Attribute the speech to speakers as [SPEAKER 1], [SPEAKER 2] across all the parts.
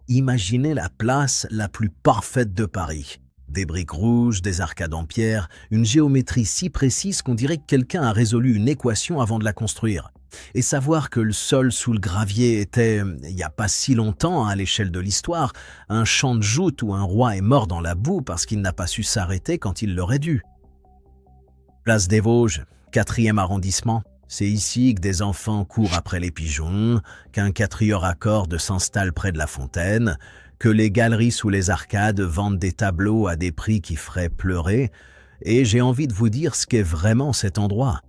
[SPEAKER 1] Imaginez la place la plus parfaite de Paris. Des briques rouges, des arcades en pierre, une géométrie si précise qu'on dirait que quelqu'un a résolu une équation avant de la construire. Et savoir que le sol sous le gravier était, il n'y a pas si longtemps à l'échelle de l'histoire, un champ de joutes où un roi est mort dans la boue parce qu'il n'a pas su s'arrêter quand il l'aurait dû. Place des Vosges, 4e arrondissement. C'est ici que des enfants courent après les pigeons, qu'un quatuor à cordes s'installe près de la fontaine, que les galeries sous les arcades vendent des tableaux à des prix qui feraient pleurer, et j'ai envie de vous dire ce qu'est vraiment cet endroit.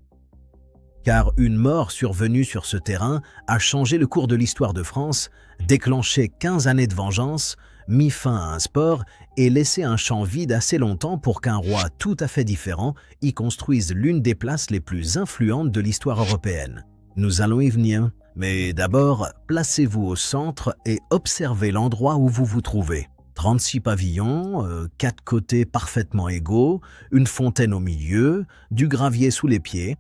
[SPEAKER 1] Car une mort survenue sur ce terrain a changé le cours de l'histoire de France, déclenché 15 années de vengeance, mis fin à un sport et laissé un champ vide assez longtemps pour qu'un roi tout à fait différent y construise l'une des places les plus influentes de l'histoire européenne. Nous allons y venir, mais d'abord, placez-vous au centre et observez l'endroit où vous vous trouvez. 36 pavillons, 4 côtés parfaitement égaux, une fontaine au milieu, du gravier sous les pieds.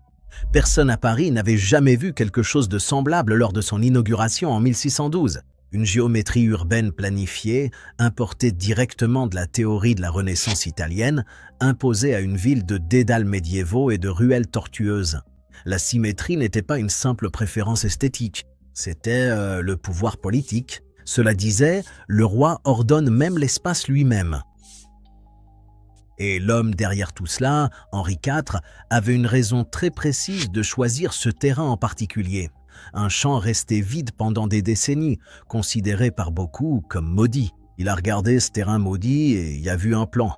[SPEAKER 1] Personne à Paris n'avait jamais vu quelque chose de semblable lors de son inauguration en 1612. Une géométrie urbaine planifiée, importée directement de la théorie de la Renaissance italienne, imposée à une ville de dédales médiévaux et de ruelles tortueuses. La symétrie n'était pas une simple préférence esthétique, c'était le pouvoir politique. Cela disait, le roi ordonne même l'espace lui-même. Et l'homme derrière tout cela, Henri IV, avait une raison très précise de choisir ce terrain en particulier. Un champ resté vide pendant des décennies, considéré par beaucoup comme maudit. Il a regardé ce terrain maudit et y a vu un plan.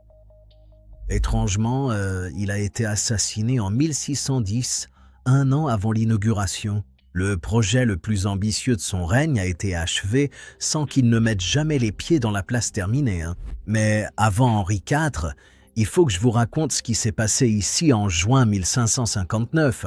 [SPEAKER 1] Étrangement, il a été assassiné en 1610, un an avant l'inauguration. Le projet le plus ambitieux de son règne a été achevé sans qu'il ne mette jamais les pieds dans la place terminée. Mais avant Henri IV, il faut que je vous raconte ce qui s'est passé ici en juin 1559,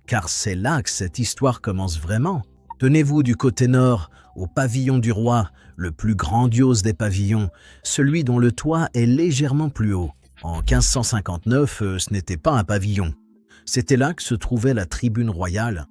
[SPEAKER 1] car c'est là que cette histoire commence vraiment. Tenez-vous du côté nord, au pavillon du roi, le plus grandiose des pavillons, celui dont le toit est légèrement plus haut. En 1559, ce n'était pas un pavillon. C'était là que se trouvait la tribune royale.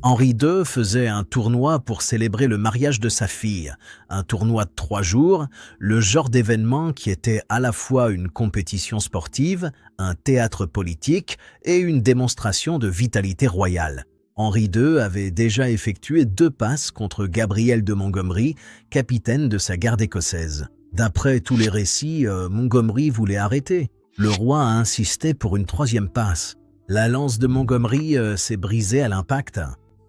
[SPEAKER 1] Henri II faisait un tournoi pour célébrer le mariage de sa fille, un tournoi de 3 jours, le genre d'événement qui était à la fois une compétition sportive, un théâtre politique et une démonstration de vitalité royale. Henri II avait déjà effectué 2 passes contre Gabriel de Montgomery, capitaine de sa garde écossaise. D'après tous les récits, Montgomery voulait arrêter. Le roi a insisté pour une 3e passe. La lance de Montgomery s'est brisée à l'impact.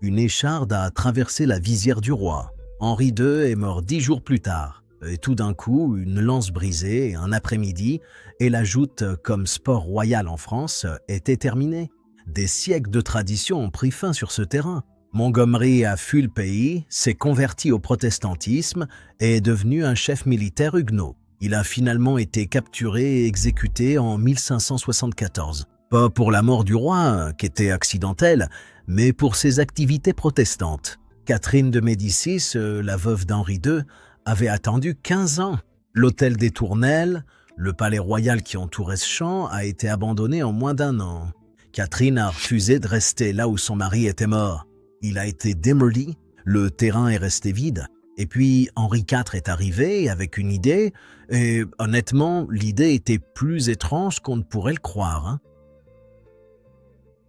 [SPEAKER 1] Une écharde a traversé la visière du roi. Henri II est mort 10 jours plus tard. Et tout d'un coup, une lance brisée, un après-midi, et la joute comme sport royal en France était terminée. Des siècles de tradition ont pris fin sur ce terrain. Montgomery a fui le pays, s'est converti au protestantisme et est devenu un chef militaire huguenot. Il a finalement été capturé et exécuté en 1574. Pas pour la mort du roi, qui était accidentelle, mais pour ses activités protestantes. Catherine de Médicis, la veuve d'Henri II, avait attendu 15 ans. L'hôtel des Tournelles, le palais royal qui entourait ce champ, a été abandonné en moins d'1 an. Catherine a refusé de rester là où son mari était mort. Il a été démoli, le terrain est resté vide. Et puis Henri IV est arrivé avec une idée, et honnêtement, l'idée était plus étrange qu'on ne pourrait le croire.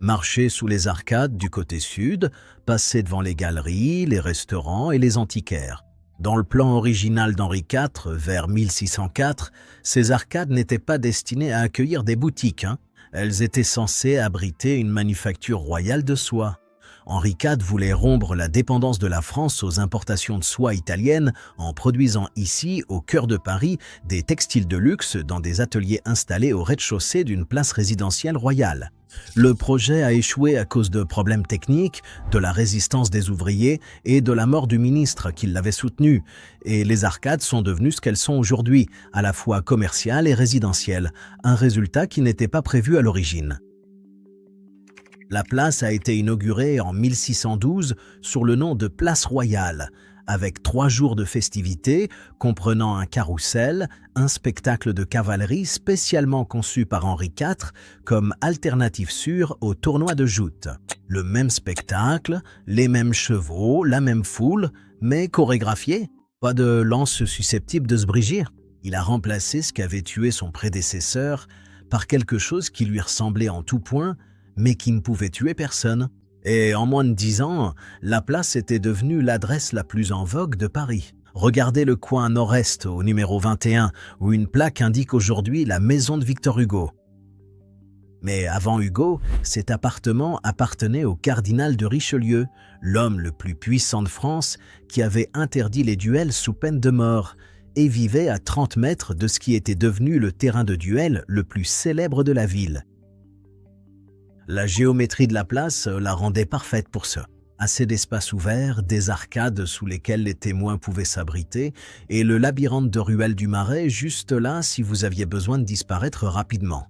[SPEAKER 1] Marcher sous les arcades du côté sud, passer devant les galeries, les restaurants et les antiquaires. Dans le plan original d'Henri IV, vers 1604, ces arcades n'étaient pas destinées à accueillir des boutiques. Elles étaient censées abriter une manufacture royale de soie. Henri IV voulait rompre la dépendance de la France aux importations de soie italiennes en produisant ici, au cœur de Paris, des textiles de luxe dans des ateliers installés au rez-de-chaussée d'une place résidentielle royale. Le projet a échoué à cause de problèmes techniques, de la résistance des ouvriers et de la mort du ministre qui l'avait soutenu. Et les arcades sont devenues ce qu'elles sont aujourd'hui, à la fois commerciales et résidentielles, un résultat qui n'était pas prévu à l'origine. La place a été inaugurée en 1612 sous le nom de Place Royale, avec 3 jours de festivités comprenant un carrousel, un spectacle de cavalerie spécialement conçu par Henri IV comme alternative sûre au tournoi de joutes. Le même spectacle, les mêmes chevaux, la même foule, mais chorégraphié. Pas de lance susceptible de se briger. Il a remplacé ce qu'avait tué son prédécesseur par quelque chose qui lui ressemblait en tout point, mais qui ne pouvait tuer personne. Et en moins de 10 ans, la place était devenue l'adresse la plus en vogue de Paris. Regardez le coin nord-est au numéro 21, où une plaque indique aujourd'hui la maison de Victor Hugo. Mais avant Hugo, cet appartement appartenait au cardinal de Richelieu, l'homme le plus puissant de France qui avait interdit les duels sous peine de mort et vivait à 30 mètres de ce qui était devenu le terrain de duel le plus célèbre de la ville. La géométrie de la place la rendait parfaite pour ça. Assez d'espaces ouverts, des arcades sous lesquelles les témoins pouvaient s'abriter et le labyrinthe de ruelles du Marais juste là si vous aviez besoin de disparaître rapidement.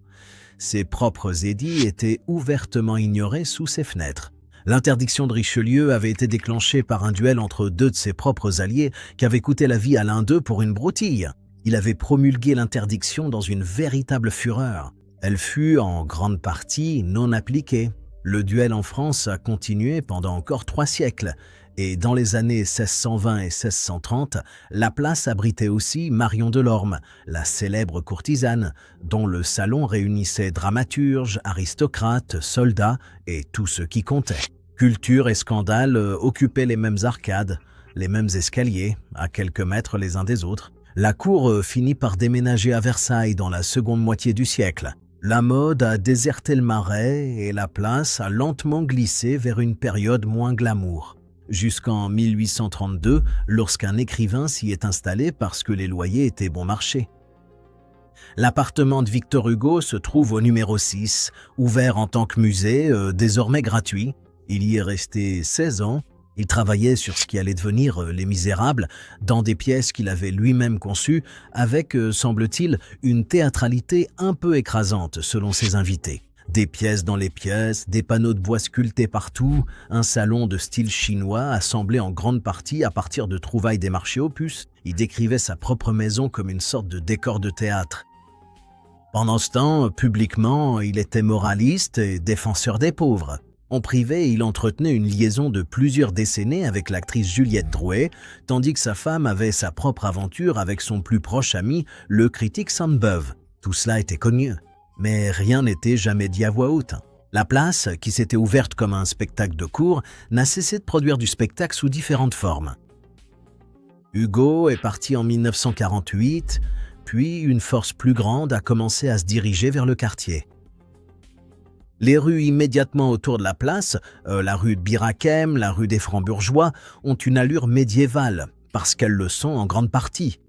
[SPEAKER 1] Ses propres édits étaient ouvertement ignorés sous ses fenêtres. L'interdiction de Richelieu avait été déclenchée par un duel entre deux de ses propres alliés qui avait coûté la vie à l'un d'eux pour une broutille. Il avait promulgué l'interdiction dans une véritable fureur. Elle fut en grande partie non appliquée. Le duel en France a continué pendant encore 3 siècles et dans les années 1620 et 1630, la place abritait aussi Marion Delorme, la célèbre courtisane, dont le salon réunissait dramaturges, aristocrates, soldats et tout ce qui comptait. Culture et scandale occupaient les mêmes arcades, les mêmes escaliers, à quelques mètres les uns des autres. La cour finit par déménager à Versailles dans la seconde moitié du siècle. La mode a déserté le Marais et la place a lentement glissé vers une période moins glamour. Jusqu'en 1832, lorsqu'un écrivain s'y est installé parce que les loyers étaient bon marché. L'appartement de Victor Hugo se trouve au numéro 6, ouvert en tant que musée, désormais gratuit. Il y est resté 16 ans. Il travaillait sur ce qui allait devenir Les Misérables, dans des pièces qu'il avait lui-même conçues, avec, semble-t-il, une théâtralité un peu écrasante selon ses invités. Des pièces dans les pièces, des panneaux de bois sculptés partout, un salon de style chinois assemblé en grande partie à partir de trouvailles des marchés aux puces. Il décrivait sa propre maison comme une sorte de décor de théâtre. Pendant ce temps, publiquement, il était moraliste et défenseur des pauvres. En privé, il entretenait une liaison de plusieurs décennies avec l'actrice Juliette Drouet, tandis que sa femme avait sa propre aventure avec son plus proche ami, le critique Sainte-Beuve. Tout cela était connu, mais rien n'était jamais dit à voix haute. La place, qui s'était ouverte comme un spectacle de cour, n'a cessé de produire du spectacle sous différentes formes. Hugo est parti en 1948, puis une force plus grande a commencé à se diriger vers le quartier. Les rues immédiatement autour de la place, la rue de Bir-Hakeim, la rue des Francs-Bourgeois, ont une allure médiévale, parce qu'elles le sont en grande partie.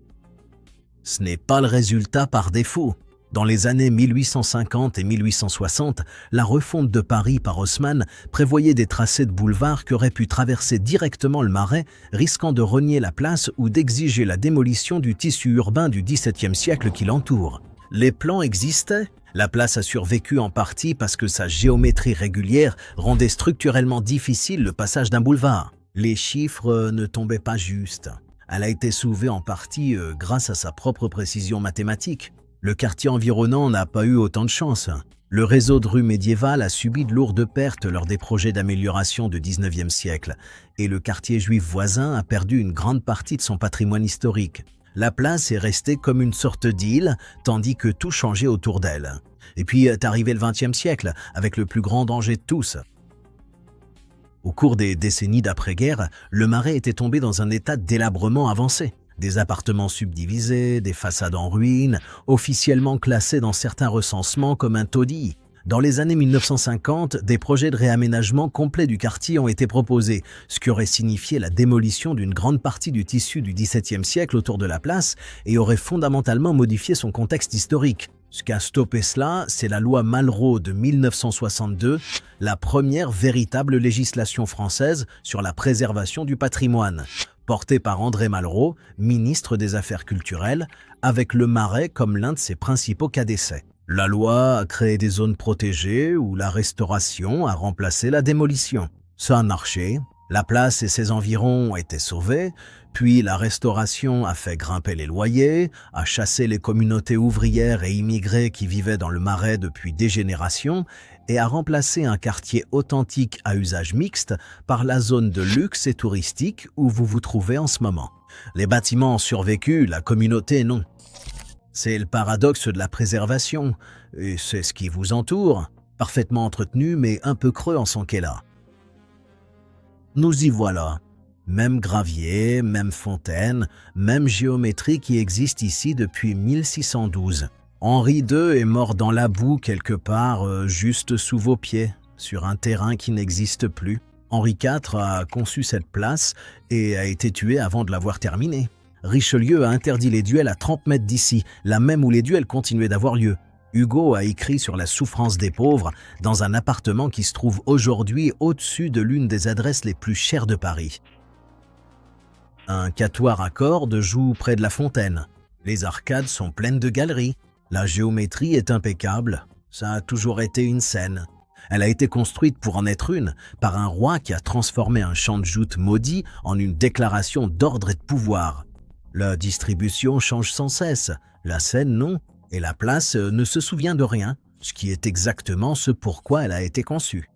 [SPEAKER 1] Ce n'est pas le résultat par défaut. Dans les années 1850 et 1860, la refonte de Paris par Haussmann prévoyait des tracés de boulevards qui auraient pu traverser directement le Marais, risquant de renier la place ou d'exiger la démolition du tissu urbain du XVIIe siècle qui l'entoure. Les plans existaient. La place a survécu en partie parce que sa géométrie régulière rendait structurellement difficile le passage d'un boulevard. Les chiffres ne tombaient pas justes. Elle a été soulevée en partie grâce à sa propre précision mathématique. Le quartier environnant n'a pas eu autant de chance. Le réseau de rues médiévales a subi de lourdes pertes lors des projets d'amélioration du XIXe siècle et le quartier juif voisin a perdu une grande partie de son patrimoine historique. La place est restée comme une sorte d'île, tandis que tout changeait autour d'elle. Et puis est arrivé le XXe siècle, avec le plus grand danger de tous. Au cours des décennies d'après-guerre, le Marais était tombé dans un état de délabrement avancé. Des appartements subdivisés, des façades en ruine, officiellement classés dans certains recensements comme un taudis. Dans les années 1950, des projets de réaménagement complet du quartier ont été proposés, ce qui aurait signifié la démolition d'une grande partie du tissu du XVIIe siècle autour de la place et aurait fondamentalement modifié son contexte historique. Ce qui a stoppé cela, c'est la loi Malraux de 1962, la première véritable législation française sur la préservation du patrimoine, portée par André Malraux, ministre des Affaires culturelles, avec le Marais comme l'un de ses principaux cas d'essai. La loi a créé des zones protégées où la restauration a remplacé la démolition. Ça a marché, la place et ses environs ont été sauvés, puis la restauration a fait grimper les loyers, a chassé les communautés ouvrières et immigrées qui vivaient dans le Marais depuis des générations et a remplacé un quartier authentique à usage mixte par la zone de luxe et touristique où vous vous trouvez en ce moment. Les bâtiments ont survécu, la communauté non. C'est le paradoxe de la préservation, et c'est ce qui vous entoure, parfaitement entretenu mais un peu creux en son qu'est là. Nous y voilà. Même gravier, même fontaine, même géométrie qui existe ici depuis 1612. Henri II est mort dans la boue quelque part, juste sous vos pieds, sur un terrain qui n'existe plus. Henri IV a conçu cette place et a été tué avant de l'avoir terminée. Richelieu a interdit les duels à 30 mètres d'ici, là même où les duels continuaient d'avoir lieu. Hugo a écrit sur la souffrance des pauvres dans un appartement qui se trouve aujourd'hui au-dessus de l'une des adresses les plus chères de Paris. Un quatuor à cordes joue près de la fontaine. Les arcades sont pleines de galeries. La géométrie est impeccable. Ça a toujours été une scène. Elle a été construite pour en être une par un roi qui a transformé un champ de joutes maudit en une déclaration d'ordre et de pouvoir. La distribution change sans cesse, la scène non, et la place ne se souvient de rien, ce qui est exactement ce pourquoi elle a été conçue.